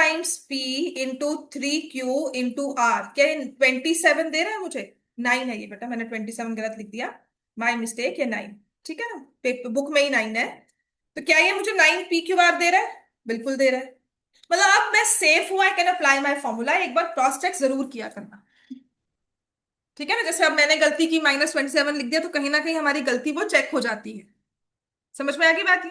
p × 3q × r, क्या ये 27 दे रहा है मुझे? 9 है ये बेटा, मैंने 27 गलत लिख दिया, माई मिस्टेक, ये 9। ठीक है ना, बुक में ही 9 है। तो क्या ये मुझे 9p³ दे रहा है? बिल्कुल दे रहा है। मतलब अब मैं सेफ हूं, I can apply my formula. एक बार क्रॉस चेक जरूर किया करना। ठीक है ना, जैसे अब मैंने गलती की -27 लिख दिया तो कहीं ना कहीं हमारी गलती वो चेक हो जाती है। समझ में आ गई बात ये?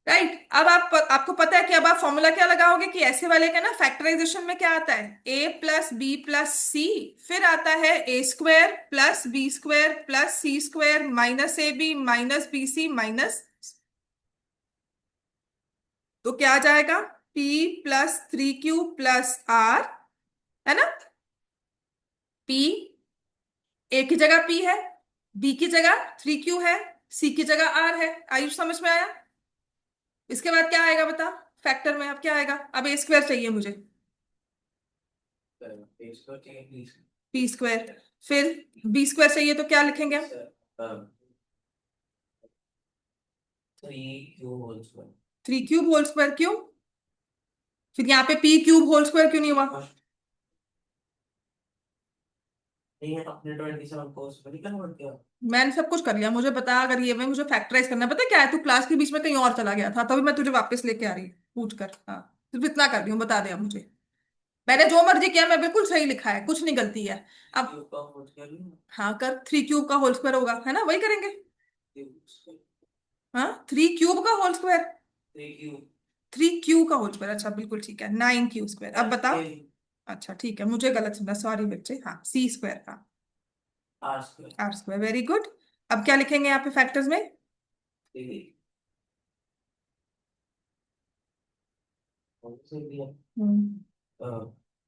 राइट, अब आपको पता है कि अब आप फॉर्मूला क्या लगाओगे कि ऐसे वाले का ना फैक्टराइजेशन में क्या आता है, a + b + c, फिर आता है a² + b² + c² -ab -bc minus, तो क्या आ जाएगा, p + 3q + r, है ना। p a की जगह p है, b की जगह 3q है, c की जगह r है। आयुष समझ में आया? इसके बाद क्या आएगा बता, फैक्टर में अब क्या आएगा, अब a² चाहिए मुझे, p², फिर b² चाहिए तो क्या लिखेंगे हम? 3³ होल स्क्वायर, क्यों? फिर यहाँ पे p³ होल स्क्वायर क्यों नहीं हुआ? अपने 27 को उसमें नहीं कन्वर्ट किया। मैंने सब कुछ कर लिया, मुझे बता, अगर ये में मुझे फैक्टराइज करना है, पता क्या है, तू क्लास के बीच में कहीं और चला गया था, तभी मैं तुझे वापस लेके आ रही हूँ पूछ कर। हाँ, सिर्फ इतना कर रही हूँ, बता दे अब मुझे। मैंने जो मर्जी किया, मैं बिल्कुल सही लिखा है, कुछ नहीं गलती है। अब क्यूब का होल स्क्वायर लूँ। हाँ कर, 3 क्यूब का होल स्क्वायर होगा, है ना, वही करेंगे। Cube square. हाँ 3 क्यूब का होल स्क्वायर, 3 क्यूब। 3 क्यू का होल स्क्वायर, अच्छा बिल्कुल ठीक है, 9 क्यू स्क्वायर। अब बताओ। टेन। अच्छा ठीक है, मुझे गलत सुना, सॉरी बच्चे। हाँ C² का are square. R², very good. अब क्या लिखेंगे यहाँ पे फैक्टर्स में? देखिए कौन से दिया। हम्म,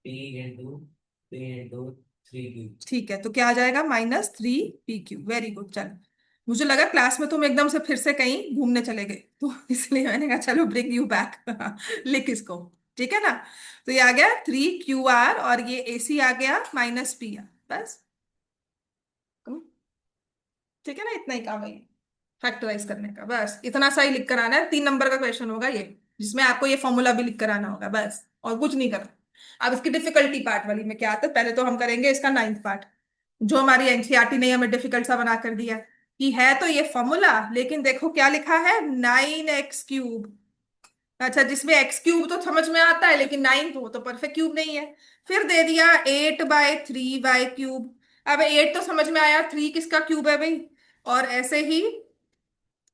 पी इंटू 3 इंटू 3 क्यूब। ठीक है, तो क्या आ जाएगा? -3 PQ, वेरी गुड। चलो, मुझे लगा क्लास में तुम एकदम से फिर से कहीं घूमने चले गए, तो इसलिए मैंने कहा चलो ब्रिंग यू बैक। लिख इसको, ठीक है ना। तो ये आ गया 3QR, और ये AC आ गया -PR, बस। ठीक है ना, इतना ही काम है फैक्टराइज करने का, बस इतना सा ही लिख कर आना है। 3 नंबर का क्वेश्चन होगा ये, जिसमें आपको ये फॉर्मूला भी लिख कर आना होगा, बस और कुछ नहीं करना। अब इसकी डिफिकल्टी पार्ट वाली में क्या आता है, पहले तो हम करेंगे इसका 9th पार्ट, जो हमारी एनसीईआरटी ने हमें डिफिकल्ट सा बना कर दिया कि है तो ये फॉर्मूला, लेकिन देखो क्या लिखा है, 9x³ अच्छा, जिसमें x³ तो समझ में आता है, लेकिन 9 तो परफेक्ट क्यूब नहीं है। फिर दे दिया 8/3y³। अब 8 तो समझ में आया, 3 किसका क्यूब है भाई, और ऐसे ही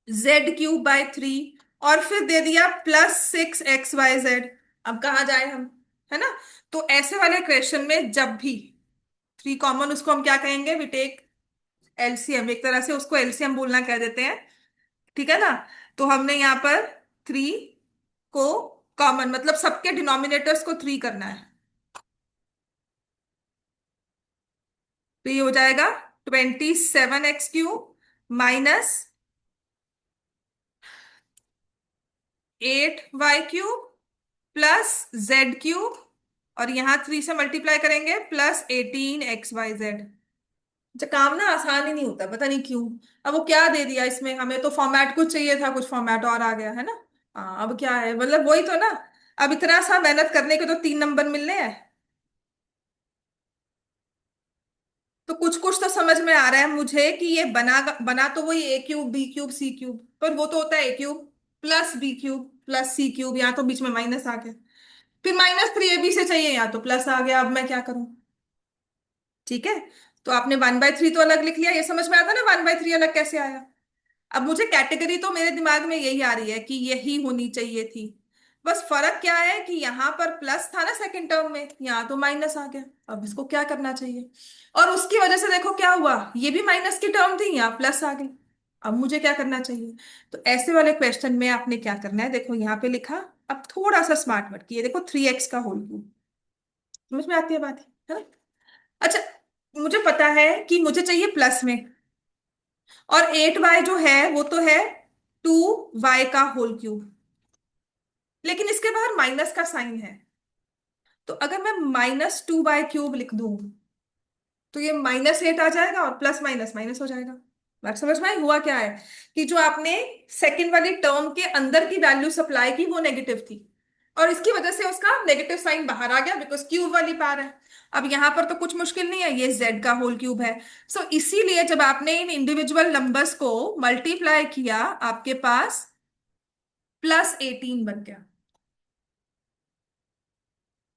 z³/3, और फिर दे दिया +6xyz। अब कहाँ जाए हम, है ना। तो ऐसे वाले क्वेश्चन में जब भी 3 कॉमन, उसको हम क्या कहेंगे, वी टेक एलसीएम, एक तरह से उसको एलसीएम बोलना कह देते हैं, ठीक है ना। तो हमने यहाँ पर 3 को कॉमन, मतलब सबके डिनोमिनेटर्स को 3 करना है। तो ये हो जाएगा 27x³ -8y³ +z³, और यहाँ 3 से मल्टीप्लाई करेंगे +18xyz। अच्छा, काम ना आसान ही नहीं होता, पता नहीं क्यों। अब वो क्या दे दिया इसमें, हमें तो फॉर्मेट कुछ चाहिए था, कुछ फॉर्मेट और आ गया, है ना। हाँ, अब क्या है, मतलब वही तो ना। अब इतना सा मेहनत करने के तो 3 नंबर मिलने हैं। तो कुछ कुछ तो समझ में आ रहा है मुझे कि ये बना बना तो वही A³B³ C³ पर वो तो होता है A³ +B³ +C³, यहाँ तो बीच में माइनस आ गया। फिर -3AB से चाहिए, यहाँ तो प्लस आ गया, अब मैं क्या करूं। ठीक है, तो आपने 1/3 तो अलग लिख लिया, ये समझ में आता ना 1/3 अलग कैसे आया। अब मुझे कैटेगरी तो मेरे दिमाग में यही आ रही है कि यही होनी चाहिए थी। बस फर्क क्या है कि यहाँ पर प्लस था ना सेकंड टर्म में, यहाँ तो माइनस आ गया। अब इसको क्या करना चाहिए, और उसकी वजह से देखो क्या हुआ, ये भी माइनस की टर्म थी, यहाँ प्लस आ गई। अब मुझे क्या करना चाहिए। तो ऐसे वाले क्वेश्चन में आपने क्या करना है, देखो यहाँ पे लिखा। अब थोड़ा सा स्मार्ट वर्क किए, देखो 3x का होल क्यूब, समझ में आती है बात, है ना। अच्छा, मुझे पता है कि मुझे चाहिए प्लस में, और 8y जो है वो तो है 2y का होल क्यूब, लेकिन इसके बाहर माइनस का साइन है। तो अगर मैं -2y³ लिख दूं, तो ये -8 आ जाएगा, और प्लस माइनस माइनस हो जाएगा। बात समझ में आई, हुआ क्या है कि जो आपने सेकंड वाली टर्म के अंदर की वैल्यू सप्लाई की वो नेगेटिव थी, और इसकी वजह से उसका नेगेटिव साइन बाहर आ गया, बिकॉज क्यूब वाली पार है। अब यहां पर तो कुछ मुश्किल नहीं है, ये z का होल क्यूब है। सो इसीलिए जब आपने इन इंडिविजुअल नंबर्स को मल्टीप्लाई किया, आपके पास +18 बन गया।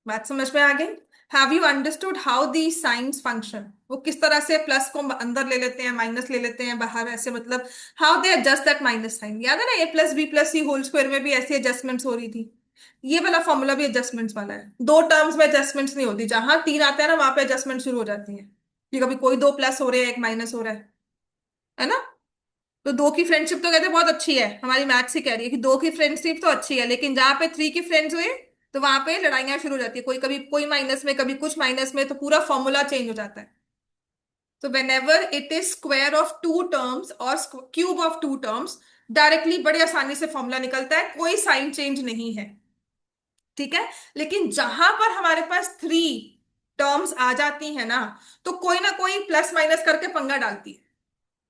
बात समझ में आ गई। Have you understood how the science function, वो किस तरह से प्लस को अंदर ले लेते हैं, माइनस ले लेते हैं बाहर, ऐसे मतलब how they adjust that minus sign. याद है ना, A+B+C होल स्क्वायर में भी ऐसी एडजस्टमेंट्स हो रही थी। ये वाला फॉर्मूला भी एडजस्टमेंट्स वाला है, दो टर्म्स में एडजस्टमेंट्स नहीं होती, जहां 3 आता है ना वहां पे एडजस्टमेंट शुरू हो जाती है, कि कभी कोई दो प्लस हो रहे हैं, एक माइनस हो रहा है ना। तो दो की फ्रेंडशिप तो कहते हैं बहुत अच्छी है, हमारी मैथ्स ही कह रही है कि दो की फ्रेंडशिप तो अच्छी है, लेकिन जहां पे 3 की फ्रेंड्स हुए, तो वहां पे लड़ाइयां शुरू हो जाती है, कोई कभी कोई माइनस में, कभी कुछ माइनस में, तो पूरा फॉर्मूला चेंज हो जाता है। तो when ever it is square of 2 terms और क्यूब ऑफ 2 टर्म्स, डायरेक्टली बड़ी आसानी से फॉर्मूला निकलता है, कोई साइन चेंज नहीं है। ठीक है, लेकिन जहां पर हमारे पास 3 टर्म्स आ जाती है ना कोई प्लस माइनस करके पंगा डालती है।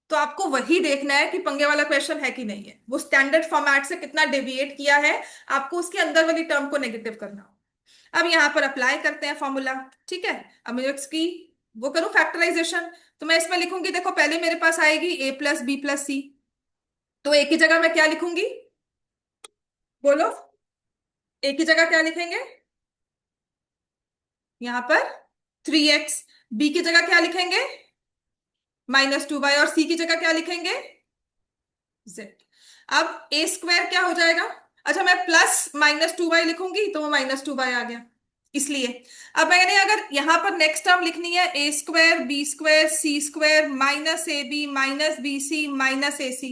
तो आपको वही देखना है कि पंगे वाला क्वेश्चन है कि नहीं है, वो स्टैंडर्ड फॉर्मेट से कितना डेविएट किया है, आपको उसके अंदर वाली टर्म को नेगेटिव करना हो। अब यहां पर अप्लाई करते हैं फॉर्मूला। ठीक है, अब मैं इसकी वो करूं फैक्टराइजेशन, तो मैं इसमें लिखूंगी, देखो पहले मेरे पास आएगी A+B+C, तो एक ही जगह मैं क्या लिखूंगी, बोलो, एक ही जगह क्या लिखेंगे, यहां पर 3x, बी की जगह क्या लिखेंगे -2y, और सी की जगह क्या लिखेंगे z। अब ए स्क्वायर क्या हो जाएगा, अच्छा मैं +-2y लिखूंगी तो वो -2y आ गया, इसलिए अब मैंने अगर यहां पर नेक्स्ट टर्म लिखनी है ए स्क्वायर बी स्क्वायर सी स्क्वायर -ab -bc -ac,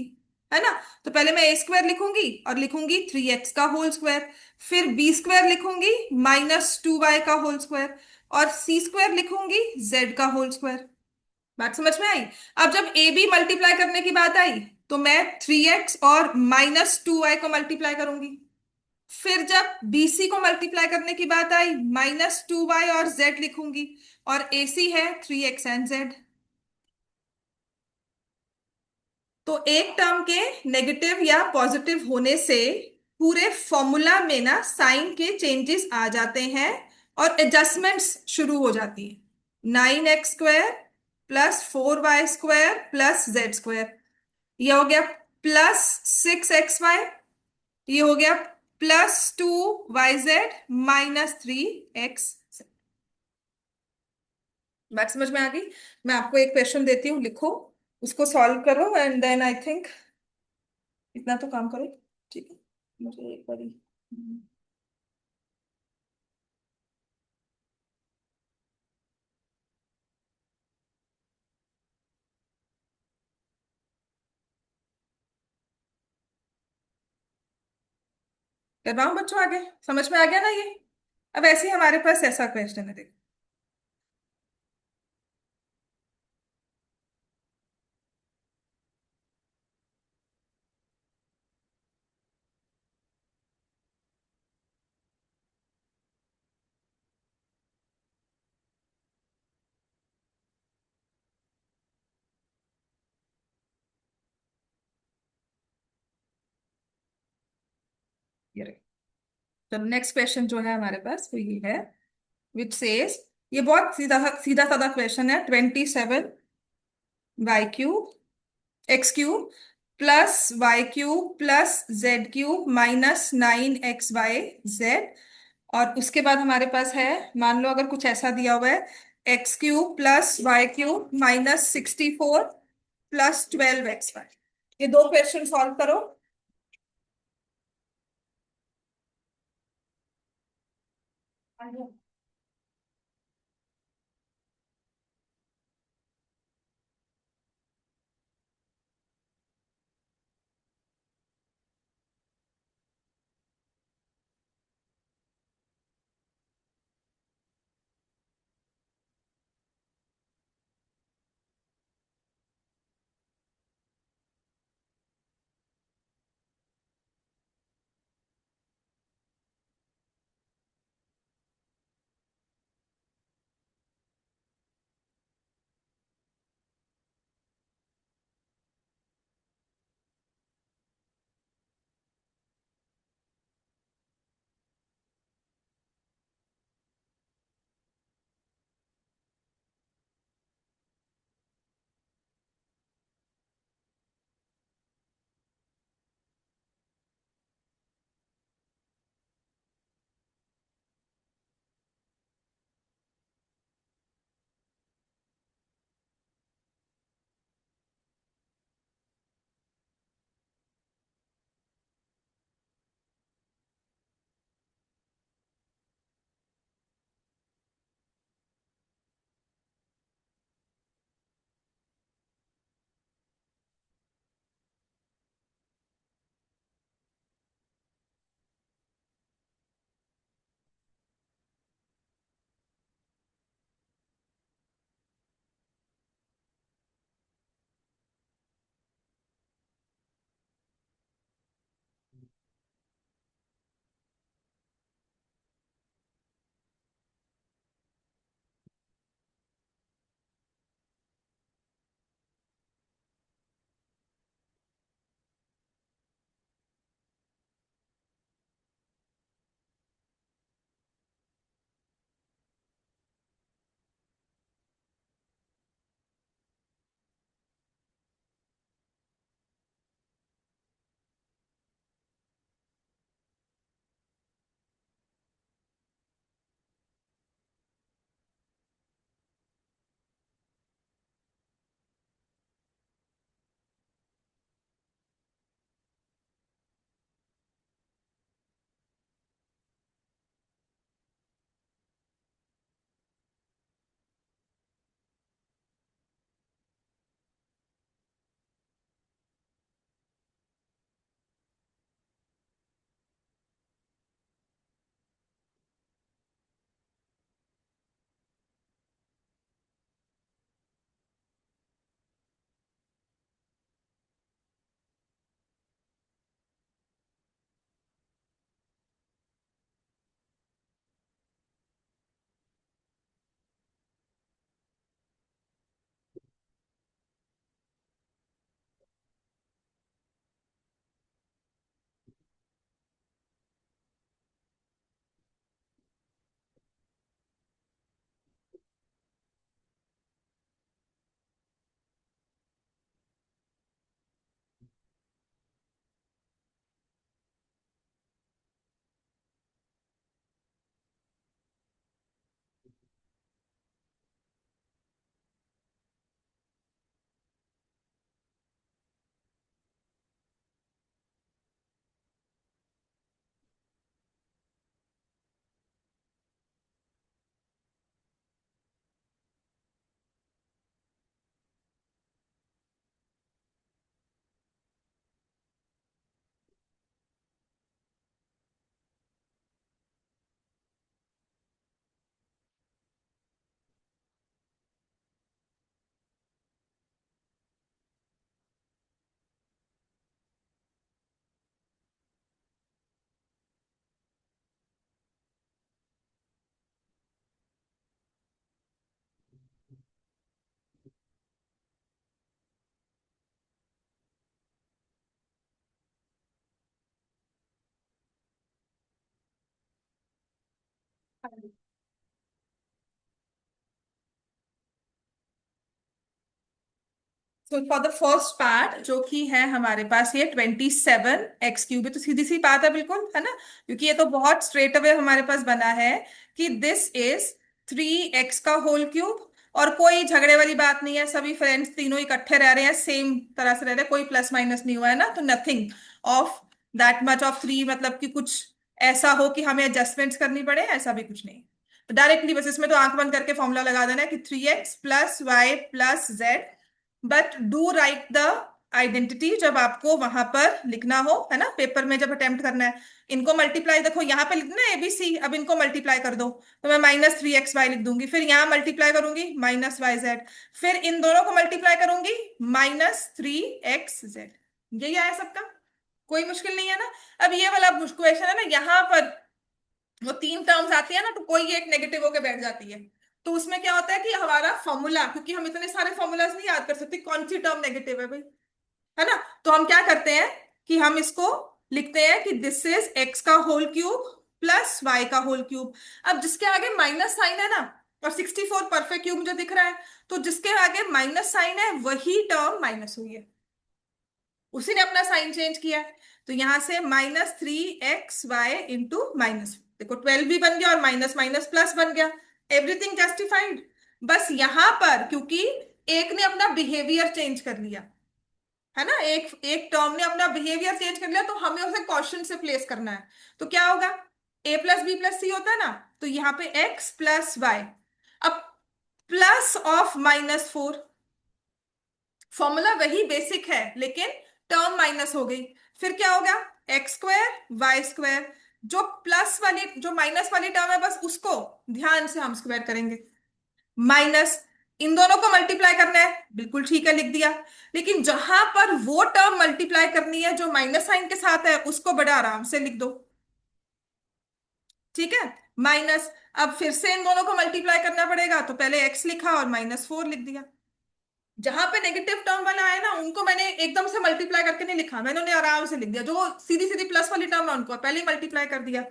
है ना। तो पहले मैं ए स्क्वायर लिखूंगी और लिखूंगी 3x का होल स्क्वायर, फिर बी स्क्वायर लिखूंगी -2y का होल स्क्वायर, और सी स्क्वायर लिखूंगी z का होल स्क्वायर। बात समझ में आई। अब जब ए बी मल्टीप्लाई करने की बात आई तो मैं 3x और -2y को मल्टीप्लाई करूंगी, फिर जब BC को मल्टीप्लाई करने की बात आई -2y और z लिखूंगी, और AC है 3x एंड z। तो एक टर्म के नेगेटिव या पॉजिटिव होने से पूरे फॉर्मूला में ना साइन के चेंजेस आ जाते हैं और एडजस्टमेंट्स शुरू हो जाती हैं। 9x² +4y² +z², ये हो गया +6xy, ये हो गया +2yz -3x। बात समझ में आ गई। मैं आपको एक क्वेश्चन देती हूँ, लिखो, उसको सॉल्व करो एंड देन आई थिंक इतना तो काम करो, ठीक है। मुझे एक बारी करवाऊं बच्चों, आगे समझ में आ गया ना ये। अब ऐसे ही हमारे पास ऐसा क्वेश्चन है, देखो। ये रहे। तो नेक्स्ट क्वेश्चन जो है हमारे पास वो ये है, विच सेज, ये बहुत सीधा सीधा साधा क्वेश्चन है। 27y³ x³ +y³ +z³ -9xyz, और उसके बाद हमारे पास है, मान लो अगर कुछ ऐसा दिया हुआ है, x³ +y³ -64 +12xy। ये दो क्वेश्चन सॉल्व करो। So for the first part जो कि है हमारे पास ये 27x³ है, तो सीधी सी बात है बिल्कुल, है ना, क्योंकि ये तो बहुत स्ट्रेट अवे हमारे पास बना है कि दिस इज 3x का होल क्यूब। और कोई झगड़े वाली बात नहीं है, सभी फ्रेंड्स तीनों इकट्ठे रह रहे हैं, सेम तरह से रह रहे हैं, कोई प्लस माइनस नहीं हुआ है ना, तो nothing of that much of 3, मतलब कि कुछ ऐसा हो कि हमें एडजस्टमेंट्स करनी पड़े, ऐसा भी कुछ नहीं। तो डायरेक्टली बस इसमें तो आंख बंद करके फॉर्मूला लगा देना है कि 3x + y + z, but do right the identity जब आपको वहां पर लिखना हो, है ना, पेपर में जब अटेम्प्ट करना है। इनको मल्टीप्लाई, देखो यहाँ पे लिखना है ABC, अब इनको मल्टीप्लाई कर दो, तो मैं -3xy लिख दूंगी, फिर यहाँ मल्टीप्लाई करूंगी -yz, फिर इन दोनों को मल्टीप्लाई करूंगी -3xz। यही आया सबका, कोई मुश्किल नहीं है ना। अब ये वाला क्वेश्चन है ना, यहाँ पर वो 3 टर्म्स आती है ना, तो कोई एक नेगेटिव होके बैठ जाती है, तो उसमें क्या होता है कि हमारा फॉर्मूला, क्योंकि हम इतने सारे फॉर्मूलाज नहीं याद कर सकते कौन सी टर्म नेगेटिव है भाई, है ना, तो हम क्या करते हैं कि हम इसको लिखते हैं कि दिस इज x का होल क्यूब प्लस y का होल क्यूब। अब जिसके आगे माइनस साइन है ना, और 64 परफेक्ट क्यूब मुझे दिख रहा है, तो जिसके आगे माइनस साइन है वही टर्म माइनस हुई है, उसी ने अपना साइन चेंज किया है। तो यहां से -3xy × देखो 12 भी बन गया और माइनस माइनस प्लस बन गया, एवरीथिंग जस्टिफाइड। बस यहां पर क्योंकि एक ने अपना बिहेवियर चेंज कर लिया, है ना, एक एक टर्म ने अपना बिहेवियर चेंज कर लिया, तो हमें उसे क्वेश्चन से प्लेस करना है। तो क्या होगा, a + b + c होता है ना, तो यहाँ पे x + y, अब +(-4), फॉर्मूला वही बेसिक है लेकिन टर्म माइनस हो गई, फिर क्या होगा, x² y², जो प्लस वाली जो माइनस वाली टर्म है बस उसको ध्यान से हम स्क्वायर करेंगे, माइनस, इन दोनों को मल्टीप्लाई करना है, बिल्कुल ठीक है लिख दिया, लेकिन जहां पर वो टर्म मल्टीप्लाई करनी है जो माइनस साइन के साथ है उसको बड़ा आराम से लिख दो, ठीक है, माइनस। अब फिर से इन दोनों को मल्टीप्लाई करना पड़ेगा, तो पहले x लिखा और -4 लिख दिया। जहां पे नेगेटिव टर्म वाला है ना, उनको मैंने एकदम से मल्टीप्लाई करके नहीं लिखा, मैंने उन्हें आराम से लिख दिया, जो सीधी सीधी प्लस वाली टर्म है उनको पहले ही मल्टीप्लाई कर दिया।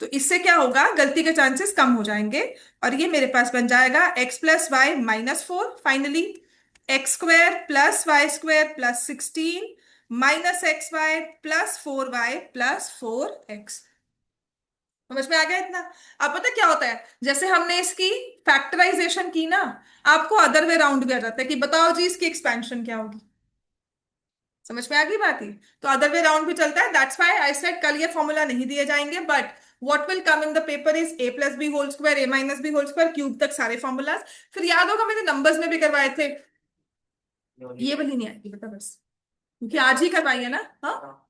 तो इससे क्या होगा, गलती के चांसेस कम हो जाएंगे, और ये मेरे पास बन जाएगा x + y -4, finally x² + y² + 16 -xy + 4y + 4x। समझ में आ गया इतना। अब पता क्या होता है, जैसे हमने इसकी फैक्टराइजेशन की ना, आपको अदर वे राउंड भी आ जाता है कि बताओ जी इसकी एक्सपेंशन क्या होगी। समझ में आ गई बात ही, तो अदर वे राउंड भी चलता है, दैट्स व्हाई आई सेड कल ये फॉर्मूला नहीं दिए जाएंगे, but what will come in the paper is a + b² a - b² तक सारे फॉर्मूलाज। फिर याद होगा मैंने नंबर्स में भी करवाए थे, ये वाली नहीं आएगी बेटा बस, क्योंकि आज ही करवाई है ना। हाँ,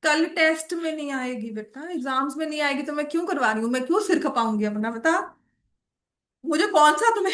कल टेस्ट में नहीं आएगी बेटा, एग्जाम्स में नहीं आएगी, तो मैं क्यों करवा रही हूँ, मैं क्यों सिर खपाऊंगी अपना, बता मुझे कौन सा तुम्हें